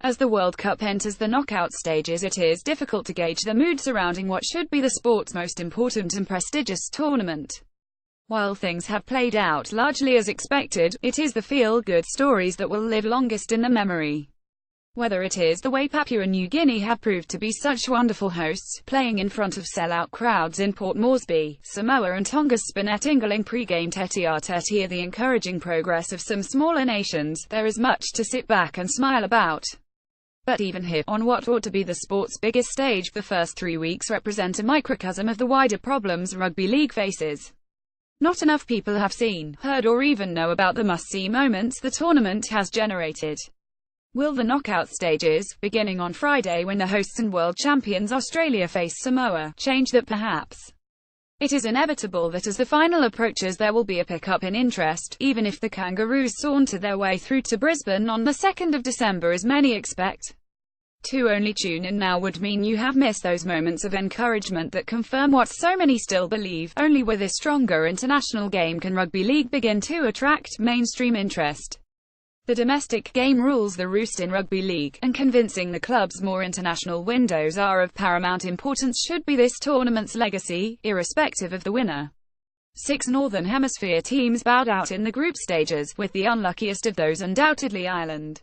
As the World Cup enters the knockout stages, it is difficult to gauge the mood surrounding what should be the sport's most important and prestigious tournament. While things have played out largely as expected, it is the feel-good stories that will live longest in the memory. Whether it is the way Papua New Guinea have proved to be such wonderful hosts, playing in front of sell-out crowds in Port Moresby, Samoa, and Tonga's Spinet Ingling pre-game tete-a-tete, or the encouraging progress of some smaller nations, there is much to sit back and smile about. But even here, on what ought to be the sport's biggest stage, the first 3 weeks represent a microcosm of the wider problems rugby league faces. Not enough people have seen, heard, or even know about the must-see moments the tournament has generated. Will the knockout stages, beginning on Friday when the hosts and world champions Australia face Samoa, change that? Perhaps. It is inevitable that as the final approaches there will be a pick-up in interest, even if the Kangaroos saunter their way through to Brisbane on the 2nd of December as many expect. To only tune in now would mean you have missed those moments of encouragement that confirm what so many still believe: only with a stronger international game can rugby league begin to attract mainstream interest. The domestic game rules the roost in rugby league, and convincing the clubs more international windows are of paramount importance should be this tournament's legacy, irrespective of the winner. 6 Northern Hemisphere teams bowed out in the group stages, with the unluckiest of those undoubtedly Ireland.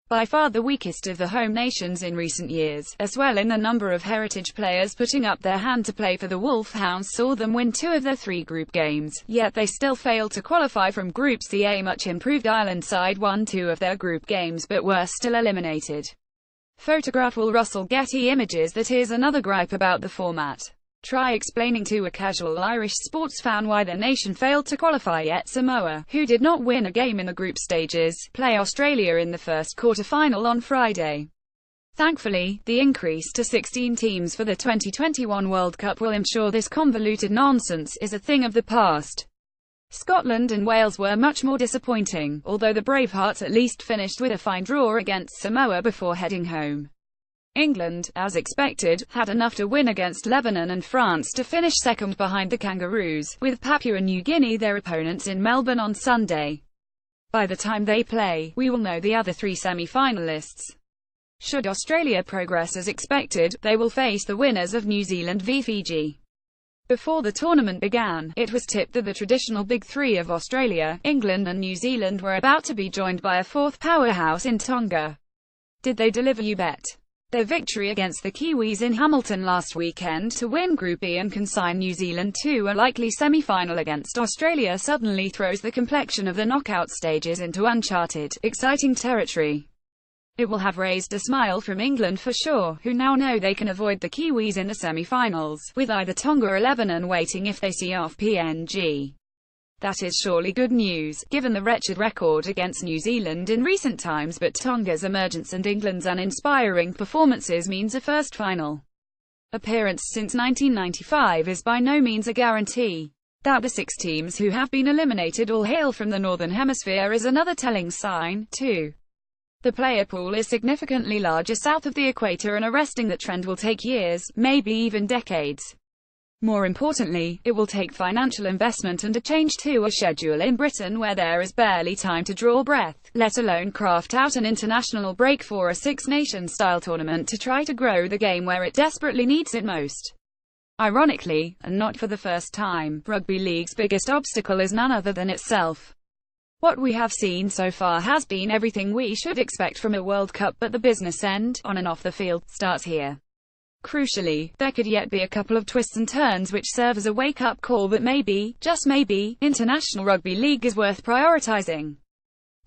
By far the weakest of the home nations in recent years, as well in the number of heritage players putting up their hand to play for the Wolfhounds saw them win 2 of their 3 group games, yet they still failed to qualify from Group C. A much improved Ireland side won 2 of their group games but were still eliminated. Photograph will Russell Getty Images. That is another gripe about the format. Try explaining to a casual Irish sports fan why their nation failed to qualify, yet Samoa, who did not win a game in the group stages, play Australia in the first quarter-final on Friday. Thankfully, the increase to 16 teams for the 2021 World Cup will ensure this convoluted nonsense is a thing of the past. Scotland and Wales were much more disappointing, although the Bravehearts at least finished with a fine draw against Samoa before heading home. England, as expected, had enough to win against Lebanon and France to finish second behind the Kangaroos, with Papua New Guinea their opponents in Melbourne on Sunday. By the time they play, we will know the other 3 semi-finalists. Should Australia progress as expected, they will face the winners of New Zealand v Fiji. Before the tournament began, it was tipped that the traditional Big Three of Australia, England and New Zealand were about to be joined by a 4th powerhouse in Tonga. Did they deliver, you bet? Their victory against the Kiwis in Hamilton last weekend to win Group E and consign New Zealand to a likely semi-final against Australia suddenly throws the complexion of the knockout stages into uncharted, exciting territory. It will have raised a smile from England for sure, who now know they can avoid the Kiwis in the semi-finals, with either Tonga or Lebanon waiting if they see off PNG. That is surely good news, given the wretched record against New Zealand in recent times, but Tonga's emergence and England's uninspiring performances means a first final appearance since 1995 is by no means a guarantee. That the 6 teams who have been eliminated all hail from the Northern Hemisphere is another telling sign, too. The player pool is significantly larger south of the equator and arresting that trend will take years, maybe even decades. More importantly, it will take financial investment and a change to a schedule in Britain where there is barely time to draw breath, let alone craft out an international break for a 6-nation-style tournament to try to grow the game where it desperately needs it most. Ironically, and not for the first time, rugby league's biggest obstacle is none other than itself. What we have seen so far has been everything we should expect from a World Cup, but the business end, on and off the field, starts here. Crucially, there could yet be a couple of twists and turns which serve as a wake-up call that maybe, just maybe, International Rugby League is worth prioritising.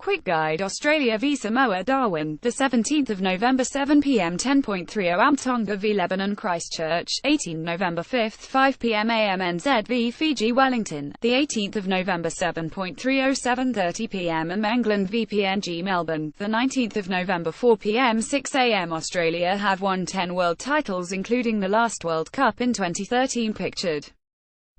Quick guide: Australia v Samoa, Darwin, the 17th of November, 7 p.m. 10.30 am. Tonga v Lebanon, Christchurch, 18 November 5th, 5 p.m. am. NZ v Fiji, Wellington, the 18th of November, 7.30 7:30 p.m. am. England v PNG, Melbourne, the 19th of November, 4 p.m. 6 a.m. Australia have won 10 world titles including the last World Cup in 2013 pictured.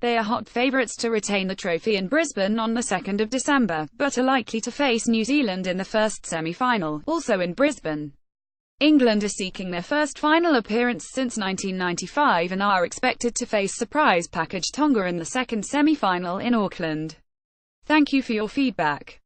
They are hot favourites to retain the trophy in Brisbane on the 2nd of December, but are likely to face New Zealand in the first semi-final, also in Brisbane. England are seeking their first final appearance since 1995 and are expected to face surprise package Tonga in the second semi-final in Auckland. Thank you for your feedback.